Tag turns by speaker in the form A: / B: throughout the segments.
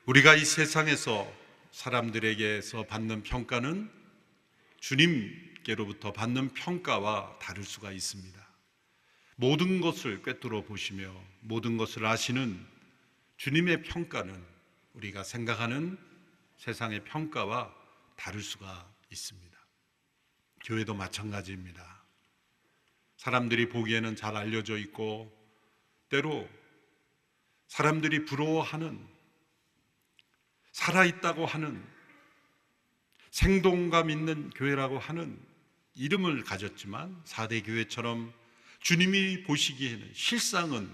A: 우리가 이 세상에서 사람들에게서 받는 평가는 주님께로부터 받는 평가와 다를 수가 있습니다. 모든 것을 꿰뚫어 보시며 모든 것을 아시는 주님의 평가는 우리가 생각하는 세상의 평가와 다를 수가 있습니다. 교회도 마찬가지입니다. 사람들이 보기에는 잘 알려져 있고 때로 사람들이 부러워하는, 살아있다고 하는, 생동감 있는 교회라고 하는 이름을 가졌지만 4대 교회처럼 주님이 보시기에는 실상은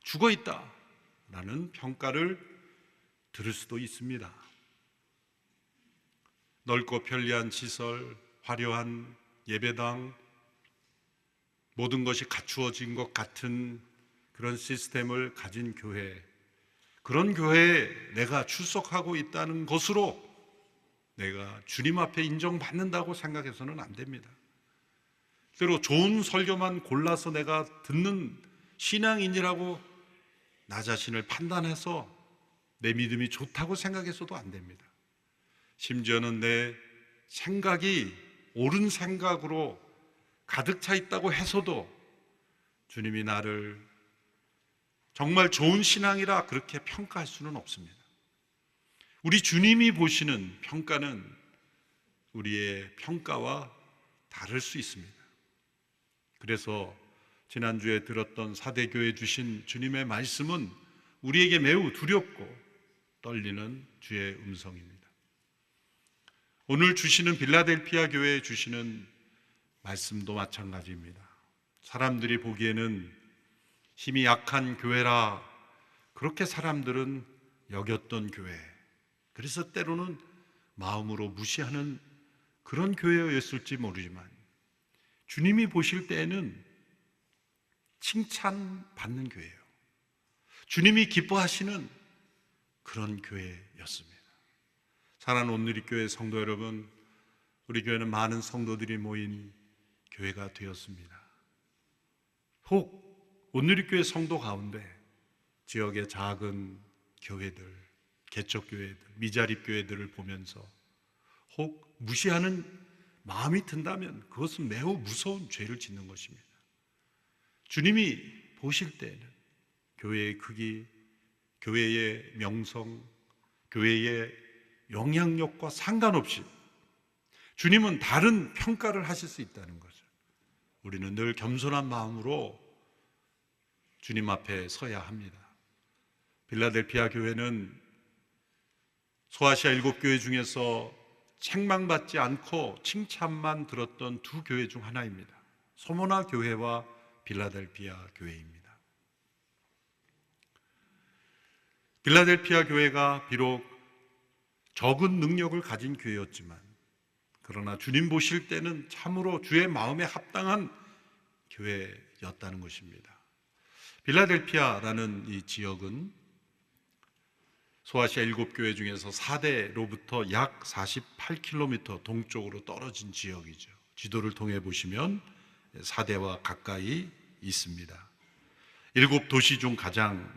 A: 죽어있다라는 평가를 들을 수도 있습니다. 넓고 편리한 시설, 화려한 예배당, 모든 것이 갖추어진 것 같은 그런 시스템을 가진 교회, 그런 교회에 내가 출석하고 있다는 것으로 내가 주님 앞에 인정받는다고 생각해서는 안 됩니다. 때로 좋은 설교만 골라서 내가 듣는 신앙인이라고 나 자신을 판단해서 내 믿음이 좋다고 생각해서도 안 됩니다. 심지어는 내 생각이 옳은 생각으로 가득 차 있다고 해서도 주님이 나를 정말 좋은 신앙이라 그렇게 평가할 수는 없습니다. 우리 주님이 보시는 평가는 우리의 평가와 다를 수 있습니다. 그래서 지난주에 들었던 사대교회 주신 주님의 말씀은 우리에게 매우 두렵고 떨리는 주의 음성입니다. 오늘 주시는 빌라델피아 교회에 주시는 말씀도 마찬가지입니다. 사람들이 보기에는 힘이 약한 교회라 그렇게 사람들은 여겼던 교회, 그래서 때로는 마음으로 무시하는 그런 교회였을지 모르지만 주님이 보실 때에는 칭찬받는 교회예요. 주님이 기뻐하시는 그런 교회였습니다. 사랑하는 온누리교회 성도 여러분, 우리 교회는 많은 성도들이 모인 교회가 되었습니다. 혹 온누리교회 성도 가운데 지역의 작은 교회들, 개척교회들, 미자립교회들을 보면서 혹 무시하는 마음이 든다면 그것은 매우 무서운 죄를 짓는 것입니다. 주님이 보실 때에는 교회의 크기, 교회의 명성, 교회의 영향력과 상관없이 주님은 다른 평가를 하실 수 있다는 것을 우리는 늘 겸손한 마음으로 주님 앞에 서야 합니다. 빌라델피아 교회는 소아시아 7교회 중에서 책망받지 않고 칭찬만 들었던 두 교회 중 하나입니다. 소모나 교회와 빌라델피아 교회입니다. 빌라델피아 교회가 비록 적은 능력을 가진 교회였지만 그러나 주님 보실 때는 참으로 주의 마음에 합당한 교회였다는 것입니다. 빌라델피아라는 이 지역은 소아시아 7교회 중에서 4대로부터 약 48km 동쪽으로 떨어진 지역이죠. 지도를 통해 보시면 4대와 가까이 있습니다. 7도시 중 가장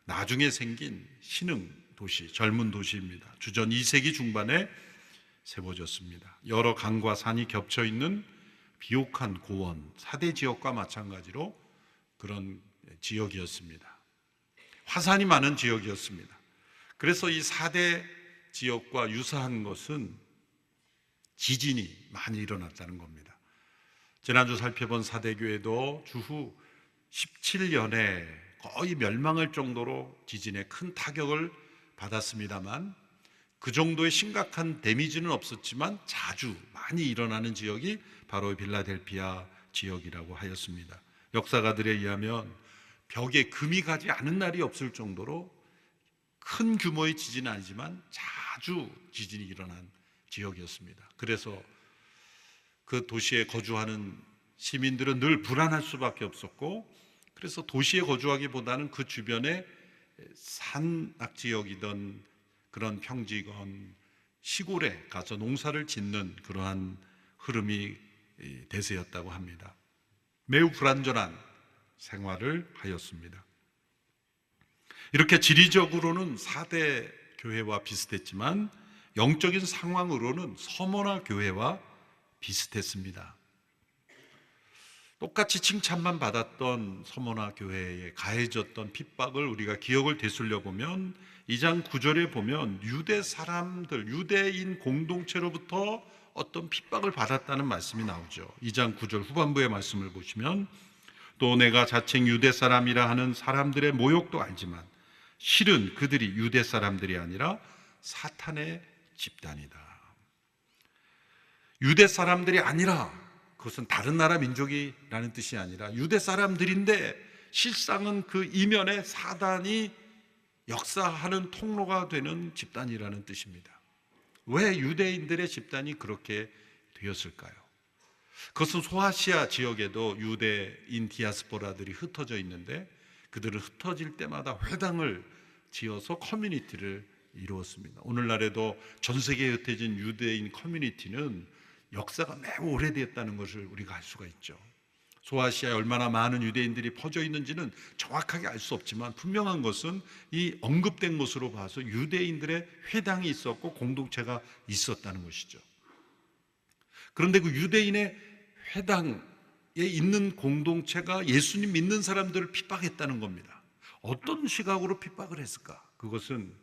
A: 나중에 생긴 신흥 도시, 젊은 도시입니다. 주전 2세기 중반에 세워졌습니다. 여러 강과 산이 겹쳐 있는 비옥한 고원, 4대 지역과 마찬가지로 그런 지역이었습니다. 화산이 많은 지역이었습니다. 그래서 이 4대 지역과 유사한 것은 지진이 많이 일어났다는 겁니다. 지난주 살펴본 4대 교회도 주후 17년에 거의 멸망할 정도로 지진에 큰 타격을 받았습니다만 그 정도의 심각한 데미지는 없었지만 자주 많이 일어나는 지역이 바로 빌라델피아 지역이라고 하였습니다. 역사가들에 의하면 벽에 금이 가지 않은 날이 없을 정도로 큰 규모의 지진은 아니지만 자주 지진이 일어난 지역이었습니다. 그래서 그 도시에 거주하는 시민들은 늘 불안할 수밖에 없었고, 그래서 도시에 거주하기보다는 그 주변에 산악 지역이던 그런 평지건 시골에 가서 농사를 짓는 그러한 흐름이 대세였다고 합니다. 매우 불안전한 생활을 하였습니다. 이렇게 지리적으로는 4대 교회와 비슷했지만 영적인 상황으로는 서머나 교회와 비슷했습니다. 똑같이 칭찬만 받았던 서머나 교회에 가해졌던 핍박을 우리가 기억을 되살려 보면 2장 9절에 보면 유대 사람들, 유대인 공동체로부터 어떤 핍박을 받았다는 말씀이 나오죠. 2장 9절 후반부의 말씀을 보시면 또 내가 자칭 유대 사람이라 하는 사람들의 모욕도 알지만 실은 그들이 유대 사람들이 아니라 사탄의 집단이다. 유대 사람들이 아니라, 그것은 다른 나라 민족이라는 뜻이 아니라 유대 사람들인데 실상은 그 이면에 사단이 역사하는 통로가 되는 집단이라는 뜻입니다. 왜 유대인들의 집단이 그렇게 되었을까요? 그것은 소아시아 지역에도 유대인 디아스포라들이 흩어져 있는데 그들은 흩어질 때마다 회당을 지어서 커뮤니티를 이루었습니다. 오늘날에도 전 세계에 흩어진 유대인 커뮤니티는 역사가 매우 오래되었다는 것을 우리가 알 수가 있죠. 소아시아에 얼마나 많은 유대인들이 퍼져 있는지는 정확하게 알 수 없지만 분명한 것은 이 언급된 것으로 봐서 유대인들의 회당이 있었고 공동체가 있었다는 것이죠. 그런데 그 유대인의 회당에 있는 공동체가 예수님 믿는 사람들을 핍박했다는 겁니다. 어떤 시각으로 핍박을 했을까? 그것은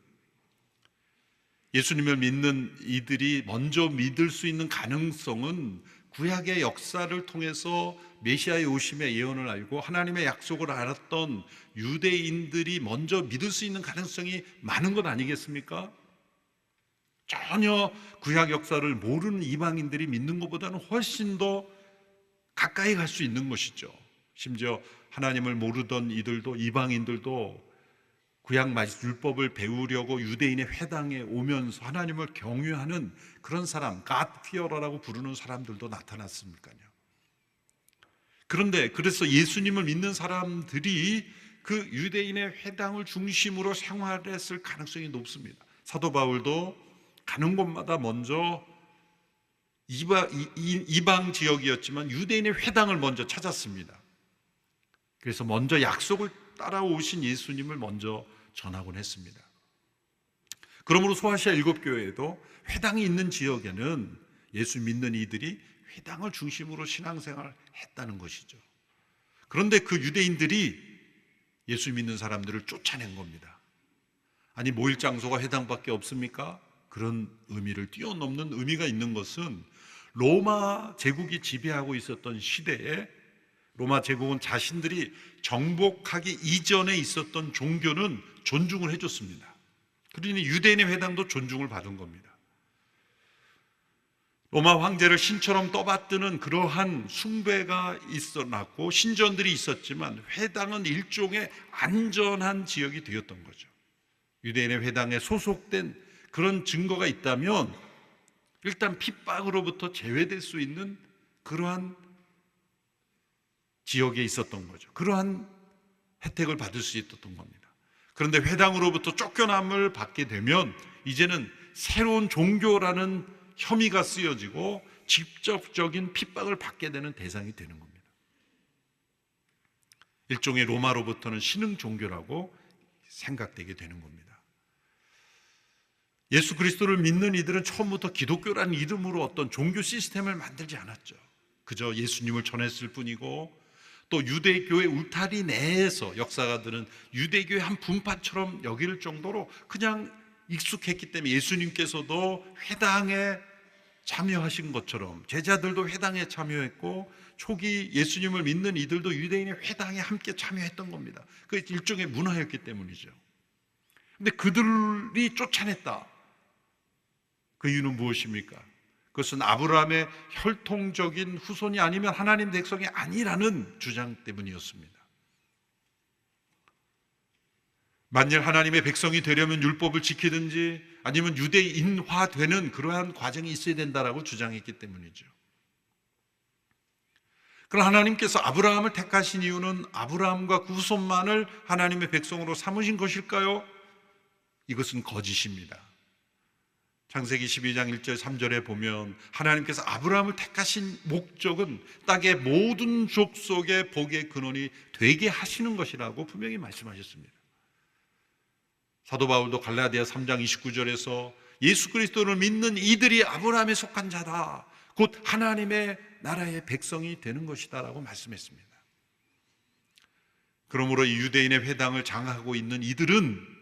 A: 예수님을 믿는 이들이 먼저 믿을 수 있는 가능성은 구약의 역사를 통해서 메시아의 오심의 예언을 알고 하나님의 약속을 알았던 유대인들이 먼저 믿을 수 있는 가능성이 많은 것 아니겠습니까? 전혀 구약 역사를 모르는 이방인들이 믿는 것보다는 훨씬 더 가까이 갈 수 있는 것이죠. 심지어 하나님을 모르던 이들도, 이방인들도 구약 율법을 배우려고 유대인의 회당에 오면서 하나님을 경외하는 그런 사람, God fearer라고 부르는 사람들도 나타났으니까요. 그런데 그래서 예수님을 믿는 사람들이 그 유대인의 회당을 중심으로 생활했을 가능성이 높습니다. 사도 바울도 가는 곳마다 먼저 이방 지역이었지만 유대인의 회당을 먼저 찾았습니다. 그래서 먼저 약속을 따라오신 예수님을 먼저 전하곤 했습니다. 그러므로 소아시아 7교회에도 회당이 있는 지역에는 예수 믿는 이들이 회당을 중심으로 신앙생활을 했다는 것이죠. 그런데 그 유대인들이 예수 믿는 사람들을 쫓아낸 겁니다. 아니, 모일 장소가 회당밖에 없습니까? 그런 의미를 뛰어넘는 의미가 있는 것은 로마 제국이 지배하고 있었던 시대에 로마 제국은 자신들이 정복하기 이전에 있었던 종교는 존중을 해줬습니다. 그러니 유대인의 회당도 존중을 받은 겁니다. 로마 황제를 신처럼 떠받드는 그러한 숭배가 있었고 신전들이 있었지만 회당은 일종의 안전한 지역이 되었던 거죠. 유대인의 회당에 소속된 그런 증거가 있다면 일단 핍박으로부터 제외될 수 있는 그러한 지역에 있었던 거죠. 그러한 혜택을 받을 수 있었던 겁니다. 그런데 회당으로부터 쫓겨남을 받게 되면 이제는 새로운 종교라는 혐의가 쓰여지고 직접적인 핍박을 받게 되는 대상이 되는 겁니다. 일종의 로마로부터는 신흥 종교라고 생각되게 되는 겁니다. 예수 그리스도를 믿는 이들은 처음부터 기독교라는 이름으로 어떤 종교 시스템을 만들지 않았죠. 그저 예수님을 전했을 뿐이고 또 유대교의 울타리 내에서 역사가들은 유대교의 한 분파처럼 여길 정도로 그냥 익숙했기 때문에 예수님께서도 회당에 참여하신 것처럼 제자들도 회당에 참여했고 초기 예수님을 믿는 이들도 유대인의 회당에 함께 참여했던 겁니다. 그 일종의 문화였기 때문이죠. 근데 그들이 쫓아냈다. 그 이유는 무엇입니까? 그것은 아브라함의 혈통적인 후손이 아니면 하나님 백성이 아니라는 주장 때문이었습니다. 만일 하나님의 백성이 되려면 율법을 지키든지 아니면 유대인화되는 그러한 과정이 있어야 된다라고 주장했기 때문이죠. 그럼 하나님께서 아브라함을 택하신 이유는 아브라함과 그 후손만을 하나님의 백성으로 삼으신 것일까요? 이것은 거짓입니다. 창세기 12장 1절 3절에 보면 하나님께서 아브라함을 택하신 목적은 땅의 모든 족속의 복의 근원이 되게 하시는 것이라고 분명히 말씀하셨습니다. 사도 바울도 갈라디아 3장 29절에서 예수 그리스도를 믿는 이들이 아브라함에 속한 자다, 곧 하나님의 나라의 백성이 되는 것이다 라고 말씀했습니다. 그러므로 이 유대인의 회당을 장악하고 있는 이들은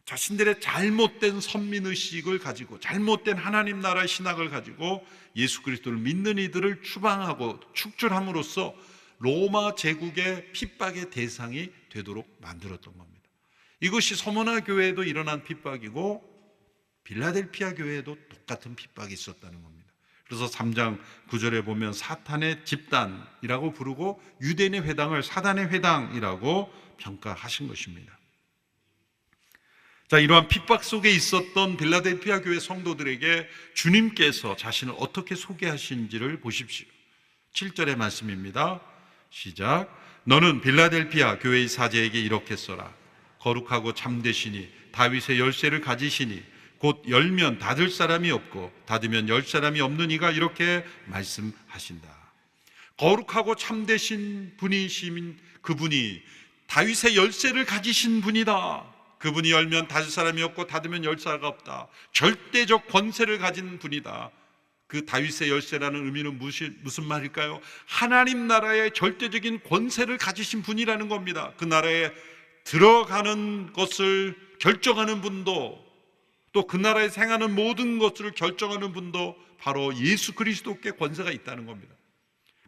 A: 자신들의 잘못된 선민의식을 가지고, 잘못된 하나님 나라의 신학을 가지고 예수 그리스도를 믿는 이들을 추방하고 축출함으로써 로마 제국의 핍박의 대상이 되도록 만들었던 겁니다. 이것이 서머나 교회에도 일어난 핍박이고 빌라델피아 교회에도 똑같은 핍박이 있었다는 겁니다. 그래서 3장 9절에 보면 사탄의 집단이라고 부르고 유대인의 회당을 사단의 회당이라고 평가하신 것입니다. 자, 이러한 핍박 속에 있었던 빌라델피아 교회 성도들에게 주님께서 자신을 어떻게 소개하신지를 보십시오. 7절의 말씀입니다. 시작. 너는 빌라델피아 교회의 사제에게 이렇게 써라. 거룩하고 참되시니 다윗의 열쇠를 가지시니 곧 열면 닫을 사람이 없고 닫으면 열 사람이 없는 이가 이렇게 말씀하신다. 거룩하고 참되신 분이신 그분이 다윗의 열쇠를 가지신 분이다. 그분이 열면 닫을 사람이 없고 닫으면 열 사가 없다. 절대적 권세를 가진 분이다. 그 다윗의 열쇠라는 의미는 무슨 말일까요? 하나님 나라의 절대적인 권세를 가지신 분이라는 겁니다. 그 나라에 들어가는 것을 결정하는 분도, 또 그 나라에 행하는 모든 것을 결정하는 분도 바로 예수 그리스도께 권세가 있다는 겁니다.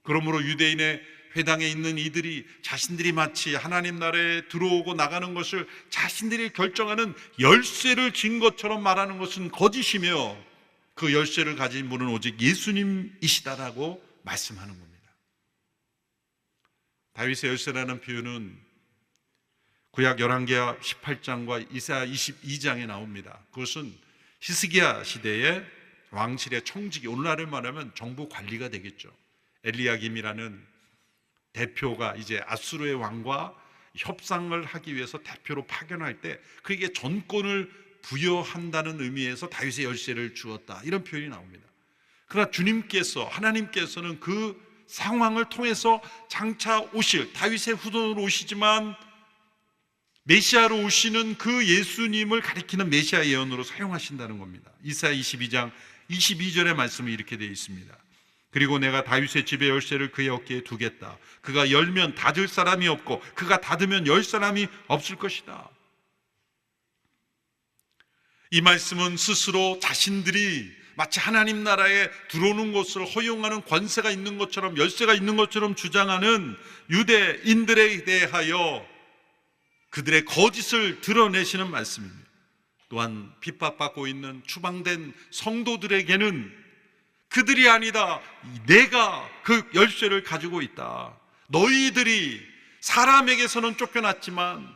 A: 그러므로 유대인의 회당에 있는 이들이 자신들이 마치 하나님 나라에 들어오고 나가는 것을 자신들이 결정하는 열쇠를 쥔 것처럼 말하는 것은 거짓이며, 그 열쇠를 가진 분은 오직 예수님이시다라고 말씀하는 겁니다. 다윗의 열쇠라는 표현은 구약 열왕기하 18장과 이사야 22장에 나옵니다. 그것은 히스기야 시대의 왕실의 청직이, 오늘날을 말하면 정부 관리가 되겠죠. 엘리야김이라는 대표가 이제 아수르의 왕과 협상을 하기 위해서 대표로 파견할 때 그에게 전권을 부여한다는 의미에서 다윗의 열쇠를 주었다, 이런 표현이 나옵니다. 그러나 주님께서, 하나님께서는 그 상황을 통해서 장차 오실 다윗의 후손으로 오시지만 메시아로 오시는 그 예수님을 가리키는 메시아 예언으로 사용하신다는 겁니다. 이사야 22장 22절의 말씀이 이렇게 되어 있습니다. 그리고 내가 다윗의 집의 열쇠를 그의 어깨에 두겠다. 그가 열면 닫을 사람이 없고 그가 닫으면 열 사람이 없을 것이다. 이 말씀은 스스로 자신들이 마치 하나님 나라에 들어오는 것을 허용하는 권세가 있는 것처럼, 열쇠가 있는 것처럼 주장하는 유대인들에 대하여 그들의 거짓을 드러내시는 말씀입니다. 또한 핍박받고 있는 추방된 성도들에게는 그들이 아니다, 내가 그 열쇠를 가지고 있다. 너희들이 사람에게서는 쫓겨났지만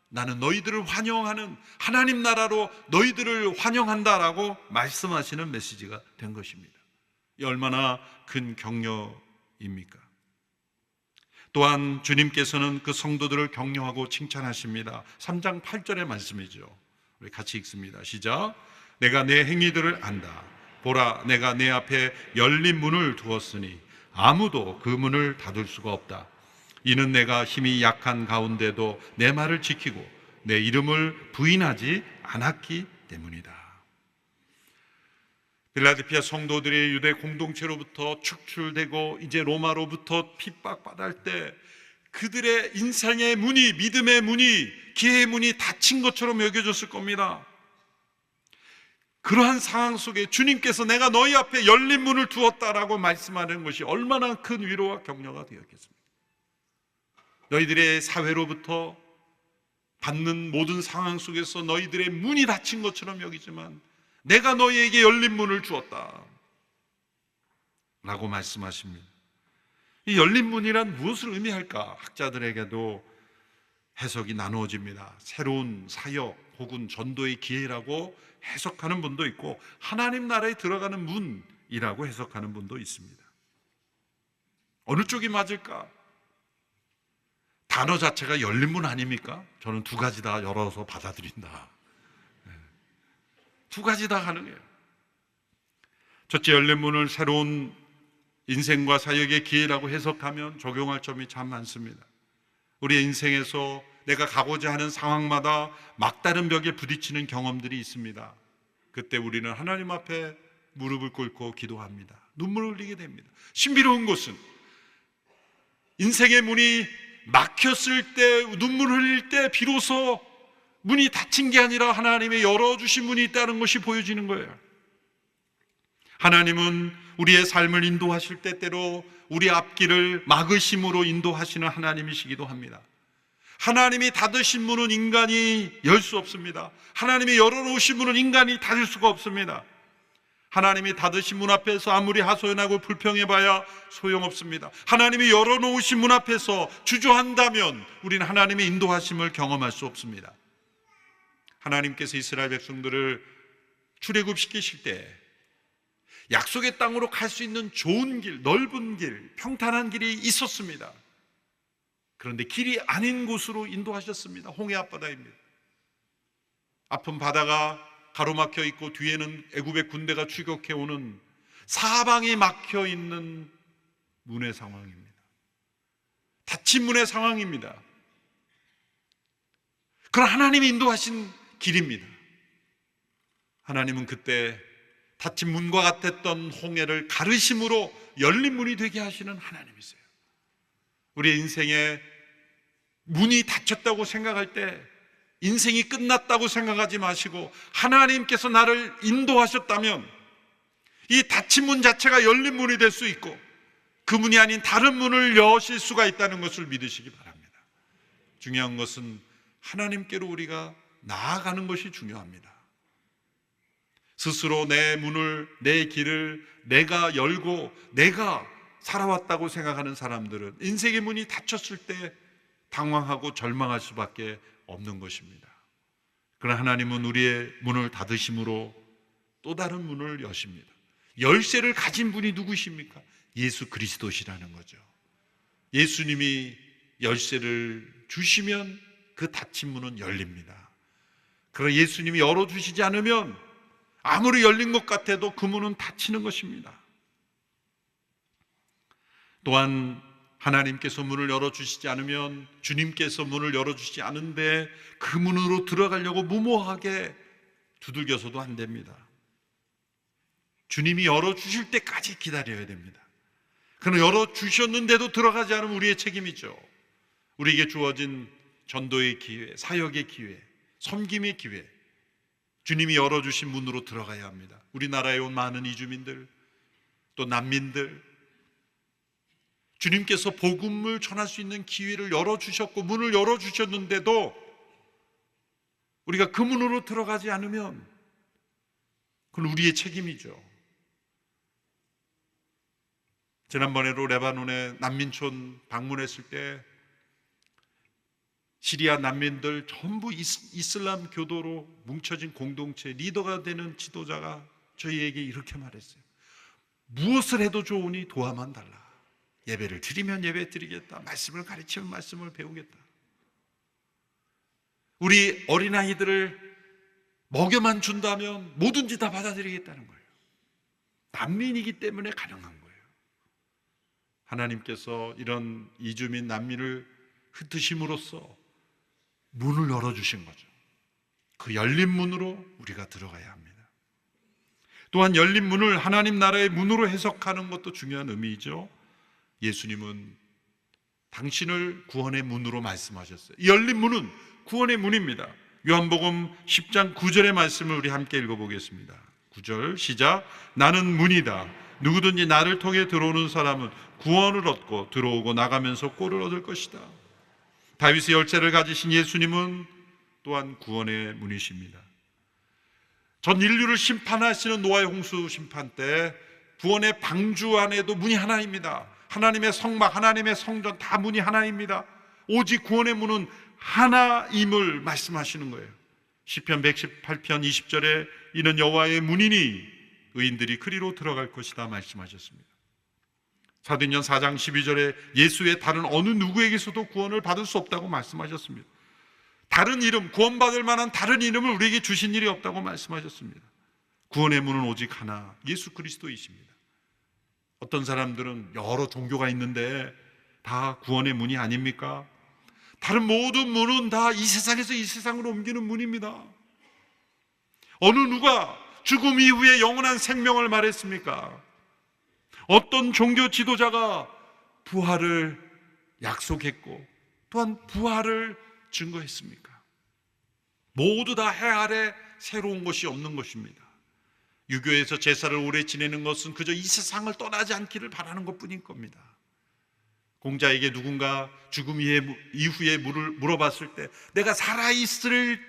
A: 나는 너희들을 환영하는 하나님 나라로 너희들을 환영한다라고 말씀하시는 메시지가 된 것입니다. 이 얼마나 큰 격려입니까? 또한 주님께서는 그 성도들을 격려하고 칭찬하십니다. 3장 8절의 말씀이죠. 우리 같이 읽습니다. 시작. 내가 내 행위들을 안다. 보라, 내가 내 앞에 열린 문을 두었으니 아무도 그 문을 닫을 수가 없다. 이는 내가 힘이 약한 가운데도 내 말을 지키고 내 이름을 부인하지 않았기 때문이다. 빌라델피아 성도들이 유대 공동체로부터 축출되고 이제 로마로부터 핍박받을 때 그들의 인생의 문이, 믿음의 문이, 기회의 문이 닫힌 것처럼 여겨졌을 겁니다. 그러한 상황 속에 주님께서 내가 너희 앞에 열린 문을 두었다라고 말씀하는 것이 얼마나 큰 위로와 격려가 되었겠습니까? 너희들의 사회로부터 받는 모든 상황 속에서 너희들의 문이 닫힌 것처럼 여기지만 내가 너희에게 열린 문을 주었다 라고 말씀하십니다. 이 열린 문이란 무엇을 의미할까? 학자들에게도 해석이 나누어집니다. 새로운 사역 혹은 전도의 기회라고 해석하는 분도 있고 하나님 나라에 들어가는 문이라고 해석하는 분도 있습니다. 어느 쪽이 맞을까? 단어 자체가 열린 문 아닙니까? 저는 두 가지 다 열어서 받아들인다. 두 가지 다 가능해요. 첫째, 열린 문을 새로운 인생과 사역의 기회라고 해석하면 적용할 점이 참 많습니다. 우리의 인생에서 내가 가고자 하는 상황마다 막다른 벽에 부딪히는 경험들이 있습니다. 그때 우리는 하나님 앞에 무릎을 꿇고 기도합니다. 눈물을 흘리게 됩니다. 신비로운 것은 인생의 문이 막혔을 때, 눈물을 흘릴 때 비로소 문이 닫힌 게 아니라 하나님의 열어주신 문이 있다는 것이 보여지는 거예요. 하나님은 우리의 삶을 인도하실 때때로 우리 앞길을 막으심으로 인도하시는 하나님이시기도 합니다. 하나님이 닫으신 문은 인간이 열 수 없습니다. 하나님이 열어놓으신 문은 인간이 닫을 수가 없습니다. 하나님이 닫으신 문 앞에서 아무리 하소연하고 불평해봐야 소용없습니다. 하나님이 열어놓으신 문 앞에서 주저한다면 우리는 하나님의 인도하심을 경험할 수 없습니다. 하나님께서 이스라엘 백성들을 출애굽시키실 때 약속의 땅으로 갈 수 있는 좋은 길, 넓은 길, 평탄한 길이 있었습니다. 그런데 길이 아닌 곳으로 인도하셨습니다. 홍해 앞바다입니다. 아픈 바다가 가로막혀 있고 뒤에는 애굽의 군대가 추격해 오는 사방이 막혀 있는 문의 상황입니다. 닫힌 문의 상황입니다. 그런 하나님이 인도하신 길입니다. 하나님은 그때 닫힌 문과 같았던 홍해를 가르심으로 열린 문이 되게 하시는 하나님이세요. 우리의 인생에 문이 닫혔다고 생각할 때 인생이 끝났다고 생각하지 마시고 하나님께서 나를 인도하셨다면 이 닫힌 문 자체가 열린 문이 될 수 있고 그 문이 아닌 다른 문을 여실 수가 있다는 것을 믿으시기 바랍니다. 중요한 것은 하나님께로 우리가 나아가는 것이 중요합니다. 스스로 내 문을, 내 길을 내가 열고 내가 살아왔다고 생각하는 사람들은 인생의 문이 닫혔을 때 당황하고 절망할 수밖에 없는 것입니다. 그러나 하나님은 우리의 문을 닫으심으로 또 다른 문을 여십니다. 열쇠를 가진 분이 누구십니까? 예수 그리스도시라는 거죠. 예수님이 열쇠를 주시면 그 닫힌 문은 열립니다. 그러나 예수님이 열어주시지 않으면 아무리 열린 것 같아도 그 문은 닫히는 것입니다. 또한 하나님께서 문을 열어주시지 않으면, 주님께서 문을 열어주시지 않은데 그 문으로 들어가려고 무모하게 두들겨서도 안 됩니다. 주님이 열어주실 때까지 기다려야 됩니다. 그러나 열어주셨는데도 들어가지 않으면 우리의 책임이죠. 우리에게 주어진 전도의 기회, 사역의 기회, 섬김의 기회, 주님이 열어주신 문으로 들어가야 합니다. 우리나라에 온 많은 이주민들, 또 난민들, 주님께서 복음을 전할 수 있는 기회를 열어주셨고 문을 열어주셨는데도 우리가 그 문으로 들어가지 않으면 그건 우리의 책임이죠. 지난번에도 레바논의 난민촌 방문했을 때 시리아 난민들 전부 이슬람 교도로 뭉쳐진 공동체 리더가 되는 지도자가 저희에게 이렇게 말했어요. 무엇을 해도 좋으니 도와만 달라. 예배를 드리면 예배 드리겠다. 말씀을 가르치면 말씀을 배우겠다. 우리 어린아이들을 먹여만 준다면 뭐든지 다 받아들이겠다는 거예요. 난민이기 때문에 가능한 거예요. 하나님께서 이런 이주민 난민을 흩으심으로써 문을 열어주신 거죠. 그 열린 문으로 우리가 들어가야 합니다. 또한 열린 문을 하나님 나라의 문으로 해석하는 것도 중요한 의미이죠. 예수님은 당신을 구원의 문으로 말씀하셨어요. 열린 문은 구원의 문입니다. 요한복음 10장 9절의 말씀을 우리 함께 읽어보겠습니다. 9절 시작. 나는 문이다. 누구든지 나를 통해 들어오는 사람은 구원을 얻고 들어오고 나가면서 꼴을 얻을 것이다. 다윗의 열쇠를 가지신 예수님은 또한 구원의 문이십니다. 전 인류를 심판하시는 노아의 홍수 심판 때 구원의 방주 안에도 문이 하나입니다. 하나님의 성막, 하나님의 성전 다 문이 하나입니다. 오직 구원의 문은 하나임을 말씀하시는 거예요. 시편 118편 20절에 이는 여호와의 문이니 의인들이 그리로 들어갈 것이다 말씀하셨습니다. 사도행전 4장 12절에 예수의 다른 어느 누구에게서도 구원을 받을 수 없다고 말씀하셨습니다. 다른 이름, 구원받을 만한 다른 이름을 우리에게 주신 일이 없다고 말씀하셨습니다. 구원의 문은 오직 하나, 예수 그리스도이십니다. 어떤 사람들은 여러 종교가 있는데 다 구원의 문이 아닙니까? 다른 모든 문은 다 이 세상에서 이 세상으로 옮기는 문입니다. 어느 누가 죽음 이후에 영원한 생명을 말했습니까? 어떤 종교 지도자가 부활을 약속했고 또한 부활을 증거했습니까? 모두 다 해 아래 새로운 것이 없는 것입니다. 유교에서 제사를 오래 지내는 것은 그저 이 세상을 떠나지 않기를 바라는 것뿐인 겁니다. 공자에게 누군가 죽음 이후에 물어봤을 때 내가 살아있을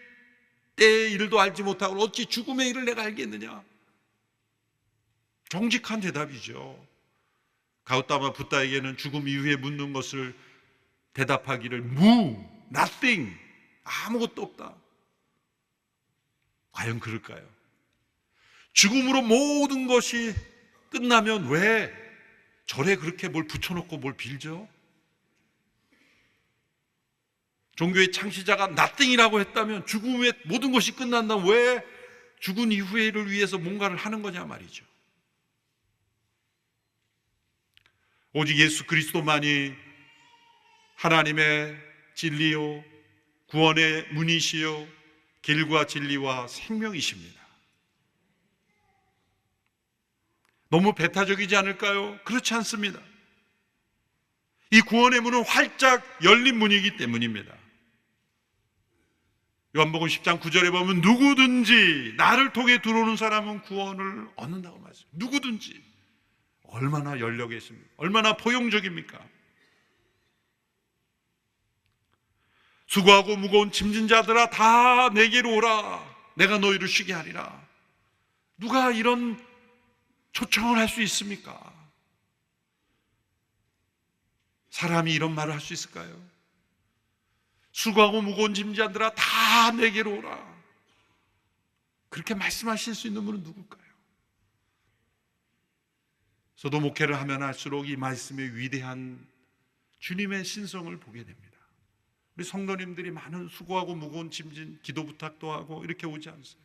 A: 때의 일도 알지 못하고 어찌 죽음의 일을 내가 알겠느냐? 정직한 대답이죠. 가우타마 붓다에게는 죽음 이후에 묻는 것을 대답하기를 nothing, 아무것도 없다. 과연 그럴까요? 죽음으로 모든 것이 끝나면 왜 절에 그렇게 뭘 붙여놓고 뭘 빌죠? 종교의 창시자가 nothing이라고 했다면 죽음 후에 모든 것이 끝난다면 왜 죽은 이후에를 위해서 뭔가를 하는 거냐 말이죠. 오직 예수 그리스도만이 하나님의 진리요 구원의 문이시요 길과 진리와 생명이십니다. 너무 배타적이지 않을까요? 그렇지 않습니다. 이 구원의 문은 활짝 열린 문이기 때문입니다. 요한복음 10장 9절에 보면 누구든지 나를 통해 들어오는 사람은 구원을 얻는다고 말씀해요. 누구든지. 얼마나 열려 계십니까? 얼마나 포용적입니까? 수고하고 무거운 짐진 자들아 다 내게로 오라. 내가 너희를 쉬게 하리라. 누가 이런 초청을 할 수 있습니까? 사람이 이런 말을 할 수 있을까요? 수고하고 무거운 짐자들아 다 내게로 오라. 그렇게 말씀하실 수 있는 분은 누굴까요? 저도 목회를 하면 할수록 이 말씀의 위대한 주님의 신성을 보게 됩니다. 우리 성도님들이 많은 수고하고 무거운 짐진 기도 부탁도 하고 이렇게 오지 않으세요?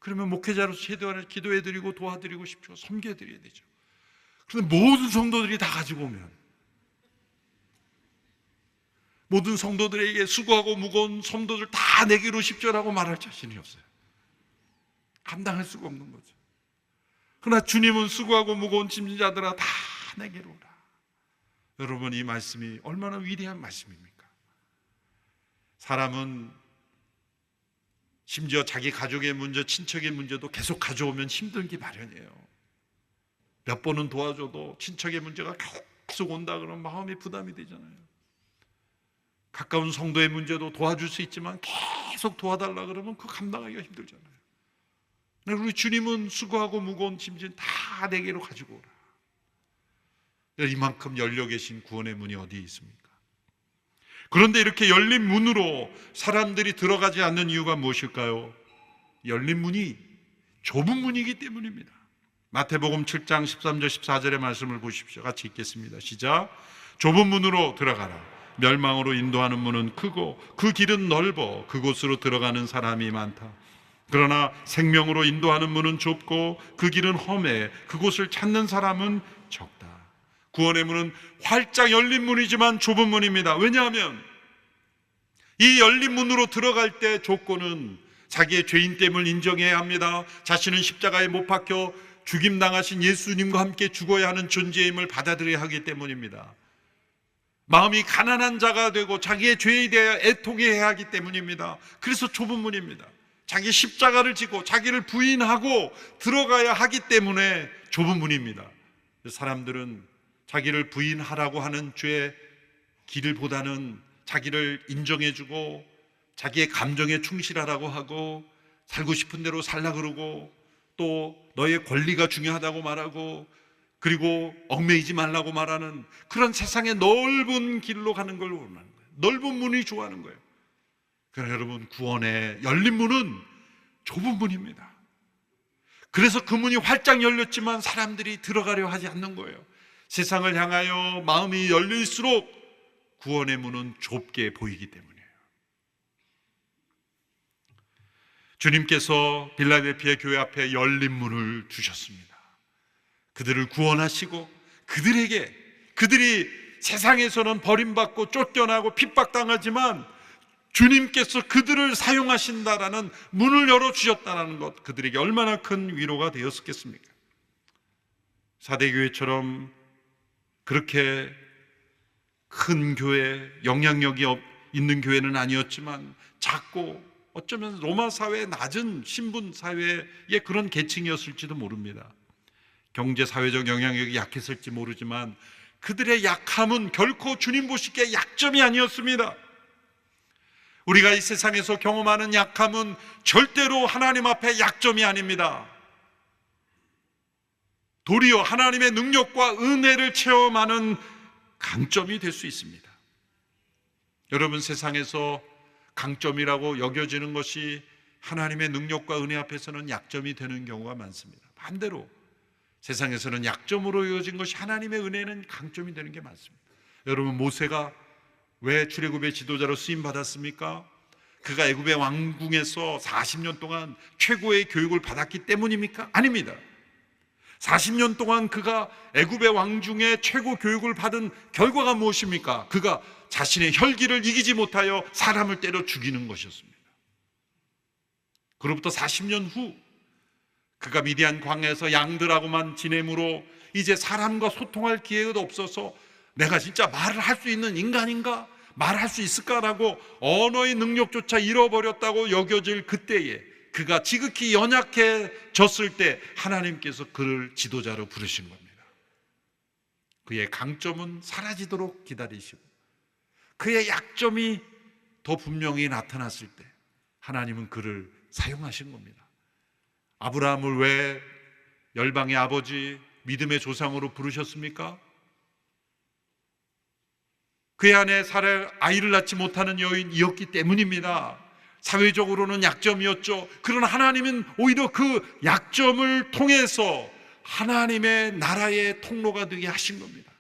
A: 그러면 목회자로서 최대한 기도해드리고 도와드리고 싶죠. 섬겨드려야 되죠. 그런데 모든 성도들이 다 가지고 오면 모든 성도들에게 수고하고 무거운 성도들 다 내게로 십자라고 말할 자신이 없어요. 감당할 수가 없는 거죠. 그러나 주님은 수고하고 무거운 짐진 자들아 다 내게로 오라. 여러분, 이 말씀이 얼마나 위대한 말씀입니까? 사람은 심지어 자기 가족의 문제, 친척의 문제도 계속 가져오면 힘들기 마련이에요. 몇 번은 도와줘도 친척의 문제가 계속 온다 그러면 마음이 부담이 되잖아요. 가까운 성도의 문제도 도와줄 수 있지만 계속 도와달라 그러면 그거 감당하기가 힘들잖아요. 우리 주님은 수고하고 무거운 짐진 다 내게로 가지고 오라. 이만큼 열려 계신 구원의 문이 어디에 있습니까? 그런데 이렇게 열린 문으로 사람들이 들어가지 않는 이유가 무엇일까요? 열린 문이 좁은 문이기 때문입니다. 마태복음 7장 13절 14절의 말씀을 보십시오. 같이 읽겠습니다. 시작. 좁은 문으로 들어가라. 멸망으로 인도하는 문은 크고 그 길은 넓어 그곳으로 들어가는 사람이 많다. 그러나 생명으로 인도하는 문은 좁고 그 길은 험해 그곳을 찾는 사람은 적다. 구원의 문은 활짝 열린 문이지만 좁은 문입니다. 왜냐하면 이 열린 문으로 들어갈 때 조건은 자기의 죄인됨을 인정해야 합니다. 자신은 십자가에 못 박혀 죽임당하신 예수님과 함께 죽어야 하는 존재임을 받아들여야 하기 때문입니다. 마음이 가난한 자가 되고 자기의 죄에 대해 애통해야 하기 때문입니다. 그래서 좁은 문입니다. 자기 십자가를 지고 자기를 부인하고 들어가야 하기 때문에 좁은 문입니다. 사람들은 자기를 부인하라고 하는 죄의 길보다는 자기를 인정해주고 자기의 감정에 충실하라고 하고 살고 싶은 대로 살라 그러고 또 너의 권리가 중요하다고 말하고 그리고 얽매이지 말라고 말하는 그런 세상의 넓은 길로 가는 걸 원하는 거예요. 넓은 문이 좋아하는 거예요. 그러나 여러분, 구원의 열린 문은 좁은 문입니다. 그래서 그 문이 활짝 열렸지만 사람들이 들어가려 하지 않는 거예요. 세상을 향하여 마음이 열릴수록 구원의 문은 좁게 보이기 때문이에요. 주님께서 빌라델피아 교회 앞에 열린 문을 주셨습니다. 그들을 구원하시고 그들이 세상에서는 버림받고 쫓겨나고 핍박당하지만 주님께서 그들을 사용하신다라는 문을 열어주셨다는 것, 그들에게 얼마나 큰 위로가 되었겠습니까? 사대교회처럼 그렇게 큰 교회, 영향력이 있는 교회는 아니었지만 작고 어쩌면 로마 사회의 낮은 신분 사회의 그런 계층이었을지도 모릅니다. 경제 사회적 영향력이 약했을지 모르지만 그들의 약함은 결코 주님 보시기에 약점이 아니었습니다. 우리가 이 세상에서 경험하는 약함은 절대로 하나님 앞에 약점이 아닙니다. 도리어 하나님의 능력과 은혜를 체험하는 강점이 될 수 있습니다. 여러분, 세상에서 강점이라고 여겨지는 것이 하나님의 능력과 은혜 앞에서는 약점이 되는 경우가 많습니다. 반대로 세상에서는 약점으로 여겨진 것이 하나님의 은혜는 강점이 되는 게 많습니다. 여러분, 모세가 왜 출애굽의 지도자로 쓰임 받았습니까? 그가 애굽의 왕궁에서 40년 동안 최고의 교육을 받았기 때문입니까? 아닙니다. 40년 동안 그가 애굽의 왕중에 최고 교육을 받은 결과가 무엇입니까? 그가 자신의 혈기를 이기지 못하여 사람을 때려 죽이는 것이었습니다. 그로부터 40년 후 그가 미디안 광야에서 양들하고만 지내므로 이제 사람과 소통할 기회가 없어서 내가 진짜 말을 할 수 있는 인간인가? 말할 수 있을까라고 언어의 능력조차 잃어버렸다고 여겨질 그때에 그가 지극히 연약해졌을 때 하나님께서 그를 지도자로 부르신 겁니다. 그의 강점은 사라지도록 기다리시고 그의 약점이 더 분명히 나타났을 때 하나님은 그를 사용하신 겁니다. 아브라함을 왜 열방의 아버지, 믿음의 조상으로 부르셨습니까? 그의 아내 사라 아이를 낳지 못하는 여인이었기 때문입니다. 사회적으로는 약점이었죠. 그러나 하나님은 오히려 그 약점을 통해서 하나님의 나라의 통로가 되게 하신 겁니다.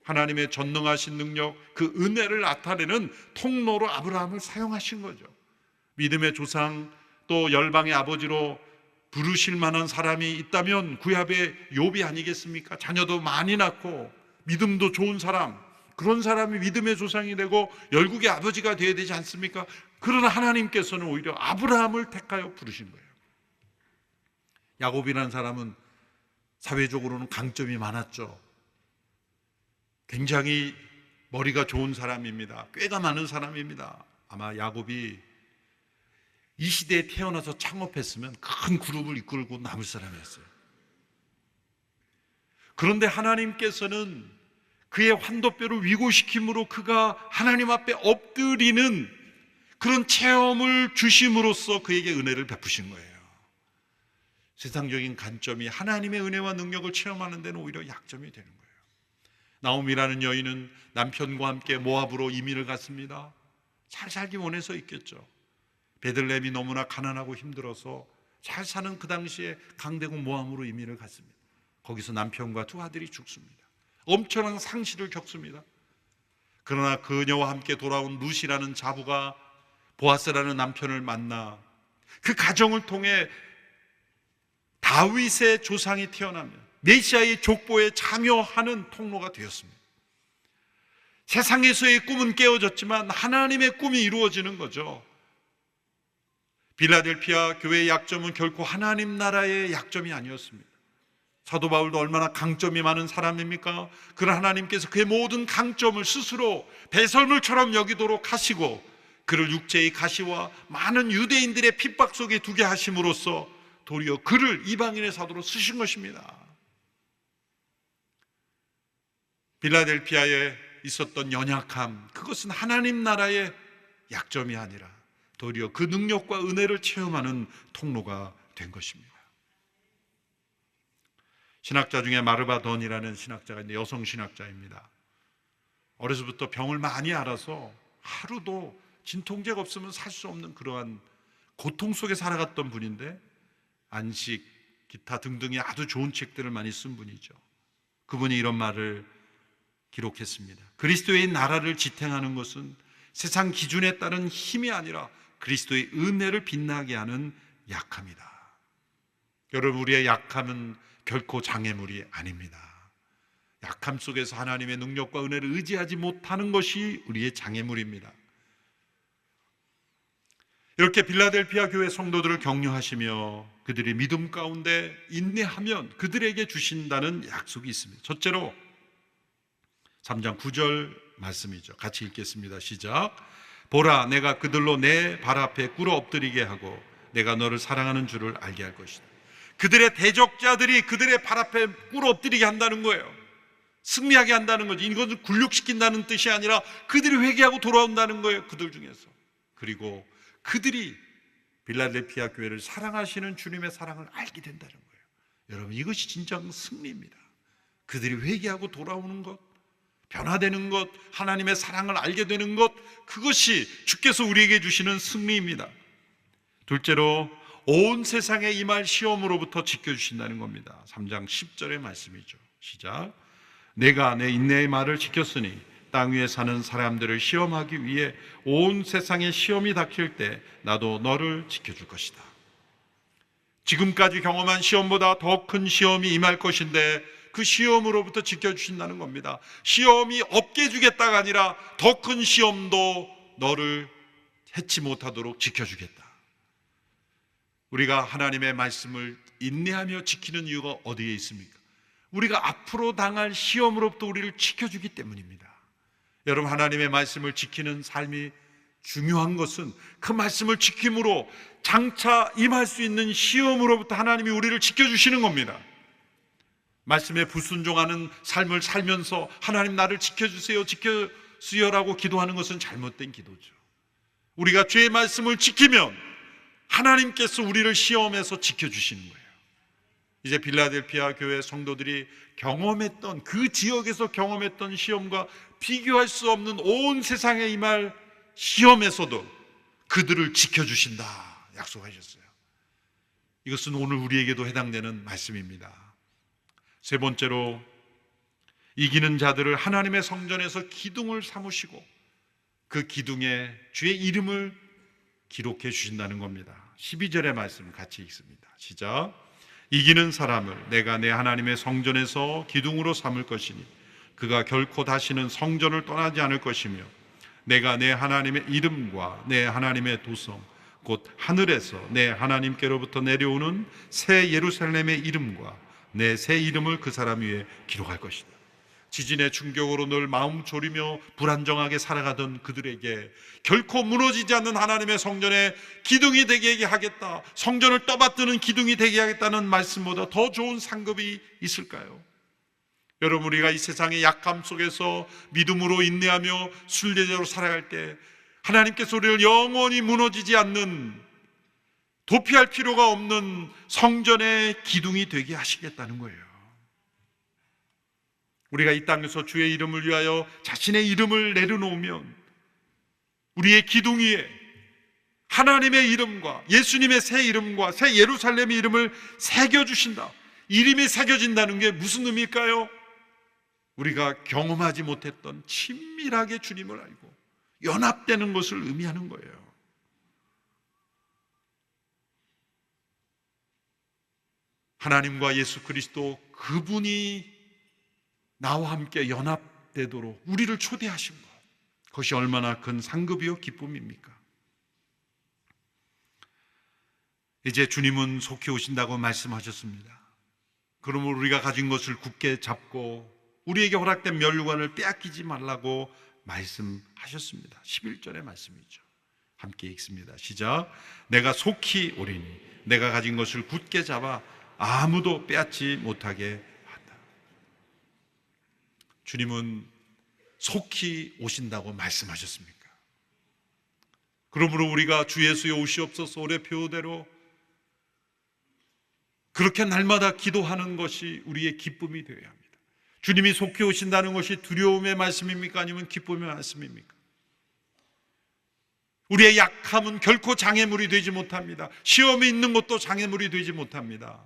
A: 하나님의 전능하신 능력, 그 은혜를 나타내는 통로로 아브라함을 사용하신 거죠. 믿음의 조상, 또 열방의 아버지로 부르실 만한 사람이 있다면 구약의 욥이 아니겠습니까? 자녀도 많이 낳고 믿음도 좋은 사람, 그런 사람이 믿음의 조상이 되고 열국의 아버지가 되어야 되지 않습니까? 그러나 하나님께서는 오히려 아브라함을 택하여 부르신 거예요. 야곱이라는 사람은 사회적으로는 강점이 많았죠. 굉장히 머리가 좋은 사람입니다. 꾀가 많은 사람입니다. 아마 야곱이 이 시대에 태어나서 창업했으면 큰 그룹을 이끌고 남을 사람이었어요. 그런데 하나님께서는 그의 환도뼈를 위고시킴으로 그가 하나님 앞에 엎드리는 그런 체험을 주심으로써 그에게 은혜를 베푸신 거예요. 세상적인 관점이 하나님의 은혜와 능력을 체험하는 데는 오히려 약점이 되는 거예요. 나오미라는 여인은 남편과 함께 모압으로 이민을 갔습니다. 잘 살기 원해서 있겠죠. 베들레헴이 너무나 가난하고 힘들어서 잘 사는 그 당시에 강대국 모압으로 이민을 갔습니다. 거기서 남편과 두 아들이 죽습니다. 엄청난 상실을 겪습니다. 그러나 그녀와 함께 돌아온 룻이라는 자부가 보아스라는 남편을 만나 그 가정을 통해 다윗의 조상이 태어나면 메시아의 족보에 참여하는 통로가 되었습니다. 세상에서의 꿈은 깨어졌지만 하나님의 꿈이 이루어지는 거죠. 빌라델피아 교회의 약점은 결코 하나님 나라의 약점이 아니었습니다. 사도 바울도 얼마나 강점이 많은 사람입니까? 그러나 하나님께서 그의 모든 강점을 스스로 배설물처럼 여기도록 하시고 그를 육체의 가시와 많은 유대인들의 핍박 속에 두게 하심으로써 도리어 그를 이방인의 사도로 쓰신 것입니다. 빌라델피아에 있었던 연약함, 그것은 하나님 나라의 약점이 아니라 도리어 그 능력과 은혜를 체험하는 통로가 된 것입니다. 신학자 중에 마르바돈이라는 신학자가 있는데 여성 신학자입니다. 어려서부터 병을 많이 앓아서 하루도 진통제가 없으면 살 수 없는 그러한 고통 속에 살아갔던 분인데 안식, 기타 등등의 아주 좋은 책들을 많이 쓴 분이죠. 그분이 이런 말을 기록했습니다. 그리스도의 나라를 지탱하는 것은 세상 기준에 따른 힘이 아니라 그리스도의 은혜를 빛나게 하는 약함이다. 여러분, 우리의 약함은 결코 장애물이 아닙니다. 약함 속에서 하나님의 능력과 은혜를 의지하지 못하는 것이 우리의 장애물입니다. 이렇게 빌라델피아 교회 성도들을 격려하시며 그들의 믿음 가운데 인내하면 그들에게 주신다는 약속이 있습니다. 첫째로 3장 9절 말씀이죠. 같이 읽겠습니다. 시작. 보라, 내가 그들로 내 발 앞에 꿇어 엎드리게 하고 내가 너를 사랑하는 줄을 알게 할 것이다. 그들의 대적자들이 그들의 발 앞에 꿇어 엎드리게 한다는 거예요. 승리하게 한다는 거지. 이것은 굴욕시킨다는 뜻이 아니라 그들이 회개하고 돌아온다는 거예요. 그들 중에서. 그리고 그들이 빌라델피아 교회를 사랑하시는 주님의 사랑을 알게 된다는 거예요. 여러분, 이것이 진정 승리입니다. 그들이 회개하고 돌아오는 것, 변화되는 것, 하나님의 사랑을 알게 되는 것, 그것이 주께서 우리에게 주시는 승리입니다. 둘째로 온 세상에 임할 시험으로부터 지켜주신다는 겁니다. 3장 10절의 말씀이죠. 시작. 내가 내 인내의 말을 지켰으니 땅 위에 사는 사람들을 시험하기 위해 온 세상에 시험이 닥칠 때 나도 너를 지켜줄 것이다. 지금까지 경험한 시험보다 더 큰 시험이 임할 것인데 그 시험으로부터 지켜주신다는 겁니다. 시험이 없게 주겠다가 아니라 더 큰 시험도 너를 해치 못하도록 지켜주겠다. 우리가 하나님의 말씀을 인내하며 지키는 이유가 어디에 있습니까? 우리가 앞으로 당할 시험으로부터 우리를 지켜주기 때문입니다. 여러분, 하나님의 말씀을 지키는 삶이 중요한 것은 그 말씀을 지킴으로 장차 임할 수 있는 시험으로부터 하나님이 우리를 지켜주시는 겁니다. 말씀에 불순종하는 삶을 살면서 하나님 나를 지켜주세요, 지켜주세요라고 기도하는 것은 잘못된 기도죠. 우리가 주의 말씀을 지키면 하나님께서 우리를 시험에서 지켜주시는 거예요. 이제 빌라델피아 교회 성도들이 경험했던 그 지역에서 경험했던 시험과 비교할 수 없는 온 세상에 임할 시험에서도 그들을 지켜주신다 약속하셨어요. 이것은 오늘 우리에게도 해당되는 말씀입니다. 세 번째로 이기는 자들을 하나님의 성전에서 기둥을 삼으시고 그 기둥에 주의 이름을 기록해 주신다는 겁니다. 12절의 말씀 같이 읽습니다. 시작. 이기는 사람을 내가 내 하나님의 성전에서 기둥으로 삼을 것이니 그가 결코 다시는 성전을 떠나지 않을 것이며 내가 내 하나님의 이름과 내 하나님의 도성 곧 하늘에서 내 하나님께로부터 내려오는 새 예루살렘의 이름과 내 새 이름을 그 사람 위에 기록할 것이다. 지진의 충격으로 늘 마음 졸이며 불안정하게 살아가던 그들에게 결코 무너지지 않는 하나님의 성전에 기둥이 되게 하겠다, 성전을 떠받드는 기둥이 되게 하겠다는 말씀보다 더 좋은 상급이 있을까요? 여러분, 우리가 이 세상의 약함 속에서 믿음으로 인내하며 순례자로 살아갈 때 하나님께서 우리를 영원히 무너지지 않는, 도피할 필요가 없는 성전의 기둥이 되게 하시겠다는 거예요. 우리가 이 땅에서 주의 이름을 위하여 자신의 이름을 내려놓으면 우리의 기둥 위에 하나님의 이름과 예수님의 새 이름과 새 예루살렘의 이름을 새겨주신다. 이름이 새겨진다는 게 무슨 의미일까요? 우리가 경험하지 못했던 친밀하게 주님을 알고 연합되는 것을 의미하는 거예요. 하나님과 예수 그리스도 그분이 나와 함께 연합되도록 우리를 초대하신 것, 그것이 얼마나 큰 상급이요 기쁨입니까? 이제 주님은 속히 오신다고 말씀하셨습니다. 그러므로 우리가 가진 것을 굳게 잡고 우리에게 허락된 면류관을 빼앗기지 말라고 말씀하셨습니다. 11절의 말씀이죠. 함께 읽습니다. 시작. 내가 속히 오리니 내가 가진 것을 굳게 잡아 아무도 빼앗지 못하게 한다. 주님은 속히 오신다고 말씀하셨습니까? 그러므로 우리가 주 예수의 오시옵소서 올해 표대로 그렇게 날마다 기도하는 것이 우리의 기쁨이 되어야 합니다. 주님이 속히 오신다는 것이 두려움의 말씀입니까? 아니면 기쁨의 말씀입니까? 우리의 약함은 결코 장애물이 되지 못합니다. 시험이 있는 것도 장애물이 되지 못합니다.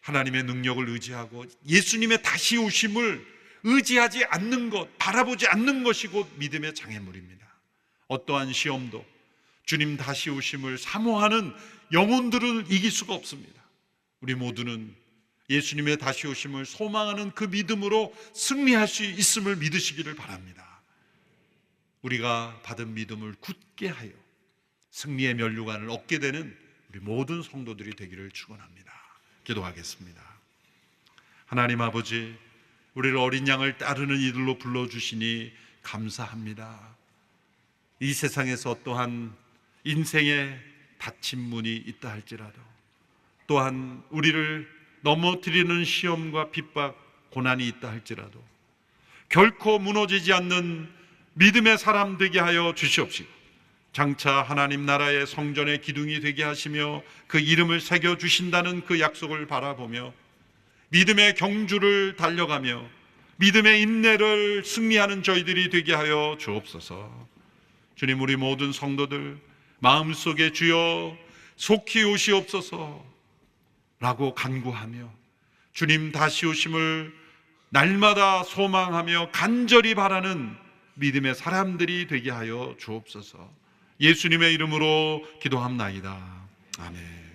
A: 하나님의 능력을 의지하고 예수님의 다시 오심을 의지하지 않는 것, 바라보지 않는 것이 곧 믿음의 장애물입니다. 어떠한 시험도 주님 다시 오심을 사모하는 영혼들을 이길 수가 없습니다. 우리 모두는 예수님의 다시 오심을 소망하는 그 믿음으로 승리할 수 있음을 믿으시기를 바랍니다. 우리가 받은 믿음을 굳게 하여 승리의 면류관을 얻게 되는 우리 모든 성도들이 되기를 축원합니다. 기도하겠습니다. 하나님 아버지, 우리를 어린 양을 따르는 이들로 불러주시니 감사합니다. 이 세상에서 어떠한 인생의 닫힌 문이 있다 할지라도, 또한 우리를 넘어뜨리는 시험과 핍박, 고난이 있다 할지라도 결코 무너지지 않는 믿음의 사람 되게 하여 주시옵시고, 장차 하나님 나라의 성전의 기둥이 되게 하시며 그 이름을 새겨주신다는 그 약속을 바라보며 믿음의 경주를 달려가며 믿음의 인내를 승리하는 저희들이 되게 하여 주옵소서. 주님, 우리 모든 성도들 마음속에 주여 속히 오시옵소서 라고 간구하며 주님 다시 오심을 날마다 소망하며 간절히 바라는 믿음의 사람들이 되게 하여 주옵소서. 예수님의 이름으로 기도합나이다. 아멘.